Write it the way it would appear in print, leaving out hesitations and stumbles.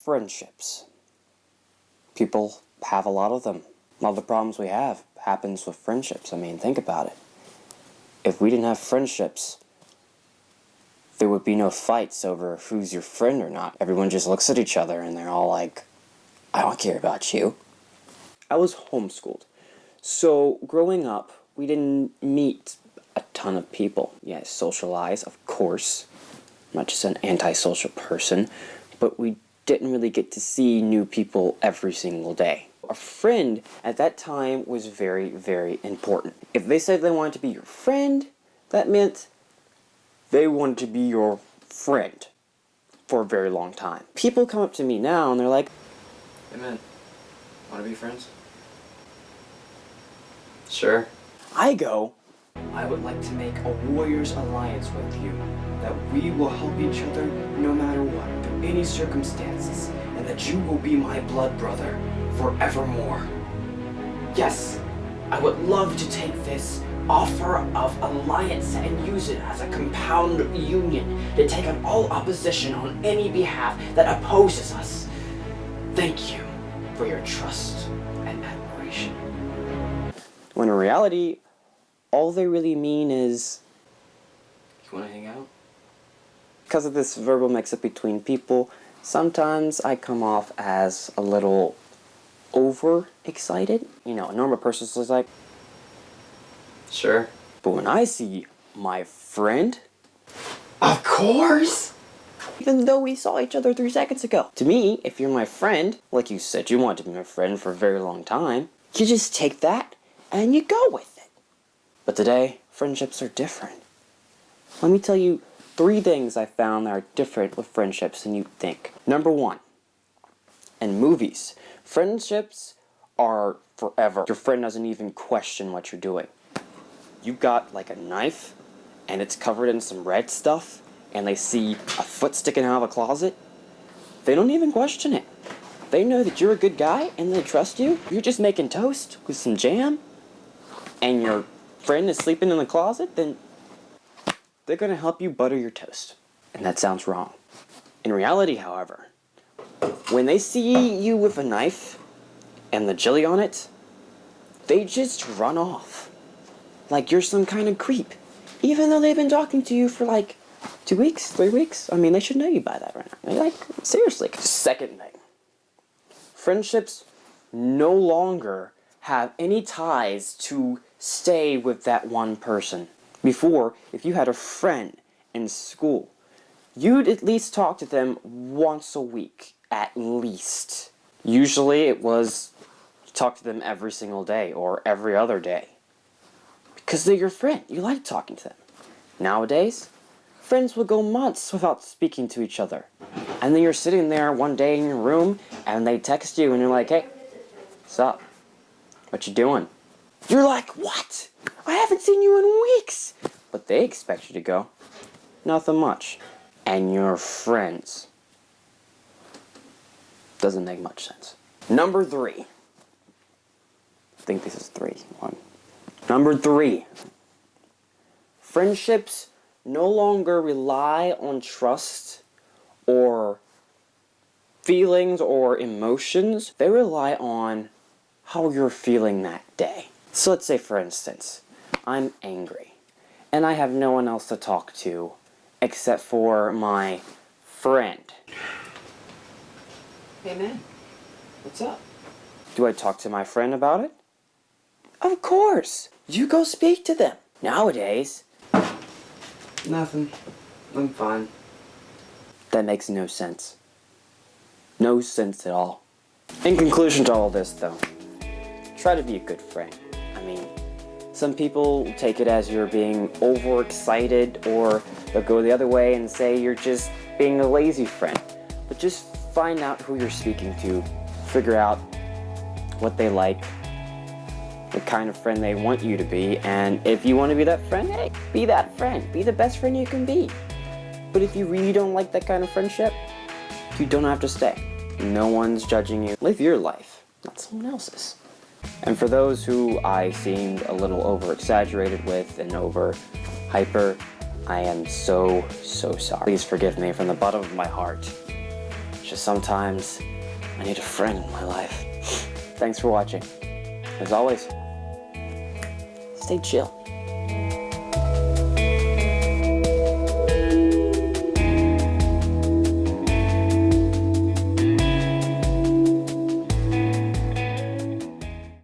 friendships. People have a lot of them. A lot of the problems we have happens with friendships. I mean, think about it. If we didn't have friendships, there would be no fights over who's your friend or not. Everyone just looks at each other and they're all like, I don't care about you. I was homeschooled. So growing up, we didn't meet a ton of people. Yes, socialize, of course. I'm not just an antisocial person, but we didn't really get to see new people every single day. A friend at that time was very, very important. If they said they wanted to be your friend, that meant they wanted to be your friend for a very long time. People come up to me now and they're like, hey man, wanna be friends? Sure. I go, I would like to make a warrior's alliance with you, that we will help each other no matter what, through any circumstances, and that you will be my blood brother forevermore. Yes, I would love to take this offer of alliance and use it as a compound union to take on all opposition on any behalf that opposes us. Thank you for your trust and admiration. When in reality, all they really mean is, You wanna hang out? because of this verbal mix-up between people, sometimes I come off as a little overexcited. You know, a normal person's just like, Sure. but when I see my friend, Of course! even though we saw each other 3 seconds ago. To me, if you're my friend, like you said you wanted to be my friend for a very long time, you just take that and you go with it. But today, friendships are different. Let me tell you 3 things I found that are different with friendships than you think. Number 1, in movies, friendships are forever. Your friend doesn't even question what you're doing. You've got like a knife and it's covered in some red stuff and they see a foot sticking out of a closet. They don't even question it. They know that you're a good guy and they trust you. You're just making toast with some jam and your friend is sleeping in the closet, then they're going to help you butter your toast. And that sounds wrong. In reality, however, when they see you with a knife and the jelly on it, they just run off. Like you're some kind of creep. Even though they've been talking to you for like 2 weeks, 3 weeks. I mean, they should know you by that right now. Like, seriously. Second thing. Friendships no longer have any ties to stay with that one person. Before, if you had a friend in school, you'd at least talk to them once a week, at least. Usually it was you talk to them every single day or every other day. Because they're your friend. You like talking to them. Nowadays, friends will go months without speaking to each other. And then you're sitting there one day in your room and they text you and you're like, hey, what's up? What you doing? You're like, what? I haven't seen you in weeks. But they expect you to go, nothing much. And you're friends. Doesn't make much sense. Number 3. I think this is 3. 1. Number 3. Friendships no longer rely on trust or feelings or emotions. They rely on how you're feeling that day. So let's say, for instance, I'm angry and I have no one else to talk to except for my friend. Hey man, what's up? Do I talk to my friend about it? Of course! You go speak to them. Nowadays, Nothing. I'm fine. that makes no sense. No sense at all. In conclusion to all this, though, try to be a good friend. I mean, some people take it as you're being overexcited, or they'll go the other way and say you're just being a lazy friend. But just find out who you're speaking to, figure out what they like, what kind of friend they want you to be, and if you want to be that friend, hey, be that friend. Be the best friend you can be. But if you really don't like that kind of friendship, you don't have to stay. No one's judging you. Live your life, not someone else's. And for those who I seemed a little over-exaggerated with and over-hyper, I am so sorry. Please forgive me from the bottom of my heart. just sometimes I need a friend in my life. Thanks for watching. As always, stay chill.